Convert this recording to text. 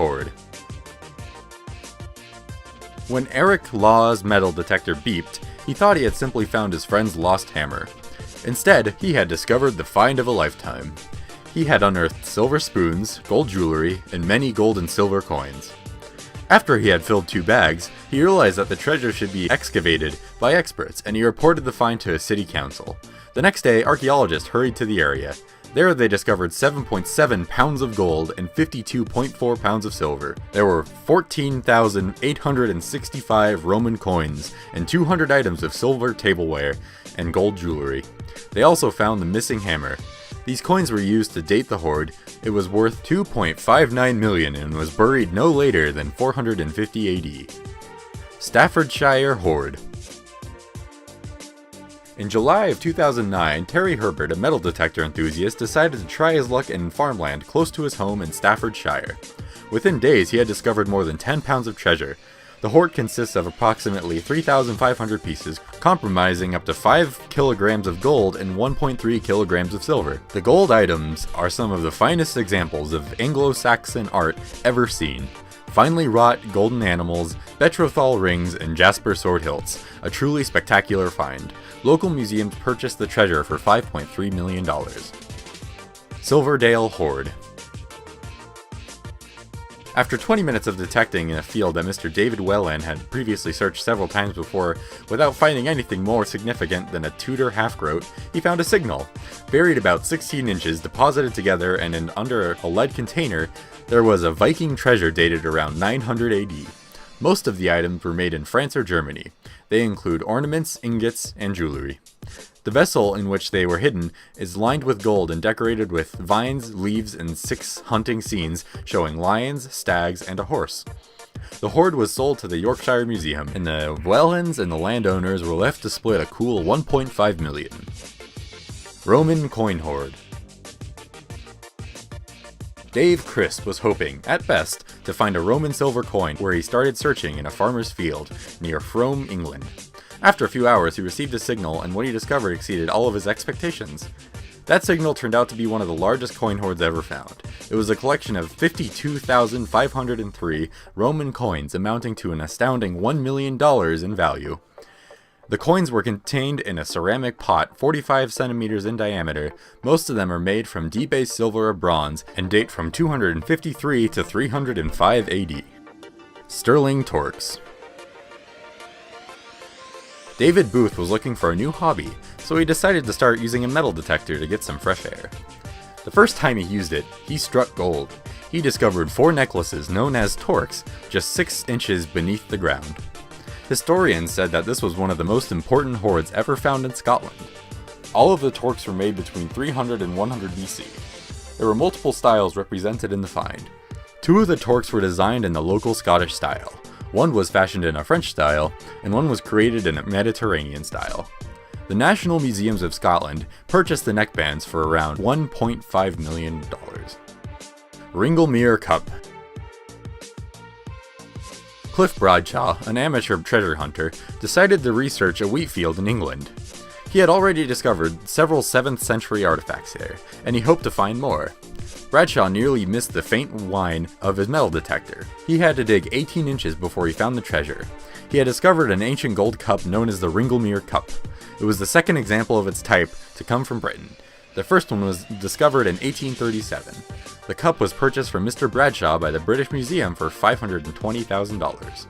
hoard. When Eric Law's metal detector beeped, he thought he had simply found his friend's lost hammer. Instead, he had discovered the find of a lifetime. He had unearthed silver spoons, gold jewelry, and many gold and silver coins. After he had filled 2 bags, he realized that the treasure should be excavated by experts, and he reported the find to a city council. The next day, archaeologists hurried to the area. There they discovered 7.7 pounds of gold and 52.4 pounds of silver. There were 14,865 Roman coins and 200 items of silver tableware and gold jewelry. They also found the missing hammer. These coins were used to date the hoard. It was worth 2.59 million and was buried no later than 450 AD. Staffordshire Hoard. In July of 2009, Terry Herbert, a metal detector enthusiast, decided to try his luck in farmland close to his home in Staffordshire. Within days, he had discovered more than 10 pounds of treasure. The hoard consists of approximately 3,500 pieces, comprising up to 5 kilograms of gold and 1.3 kilograms of silver. The gold items are some of the finest examples of Anglo-Saxon art ever seen. Finely wrought golden animals, betrothal rings, and jasper sword hilts. A truly spectacular find. Local museums purchased the treasure for $5.3 million. Silverdale Hoard. After 20 minutes of detecting in a field that Mr. David Whelan had previously searched several times before, without finding anything more significant than a Tudor half-groat, he found a signal. Buried about 16 inches, deposited together and under a lead container, there was a Viking treasure dated around 900 AD. Most of the items were made in France or Germany. They include ornaments, ingots, and jewelry. The vessel in which they were hidden is lined with gold and decorated with vines, leaves, and 6 hunting scenes showing lions, stags, and a horse. The hoard was sold to the Yorkshire Museum, and the Whelans and the landowners were left to split a cool 1.5 million. Roman Coin Hoard. Dave Crisp was hoping, at best, to find a Roman silver coin where he started searching in a farmer's field near Frome, England. After a few hours, he received a signal, and what he discovered exceeded all of his expectations. That signal turned out to be one of the largest coin hoards ever found. It was a collection of 52,503 Roman coins amounting to an astounding $1 million in value. The coins were contained in a ceramic pot 45 centimeters in diameter. Most of them are made from debased silver or bronze and date from 253 to 305 AD. Sterling Torques. David Booth was looking for a new hobby, so he decided to start using a metal detector to get some fresh air. The first time he used it, he struck gold. He discovered 4 necklaces known as torques, just 6 inches beneath the ground. Historians said that this was one of the most important hoards ever found in Scotland. All of the torques were made between 300 and 100 BC. There were multiple styles represented in the find. 2 of the torques were designed in the local Scottish style. One was fashioned in a French style, and one was created in a Mediterranean style. The National Museums of Scotland purchased the neckbands for around $1.5 million. Ringlemere Cup. Cliff Bradshaw, an amateur treasure hunter, decided to research a wheat field in England. He had already discovered several 7th century artifacts there, and he hoped to find more. Bradshaw nearly missed the faint whine of his metal detector. He had to dig 18 inches before he found the treasure. He had discovered an ancient gold cup known as the Ringlemere Cup. It was the second example of its type to come from Britain. The first one was discovered in 1837. The cup was purchased from Mr. Bradshaw by the British Museum for $520,000.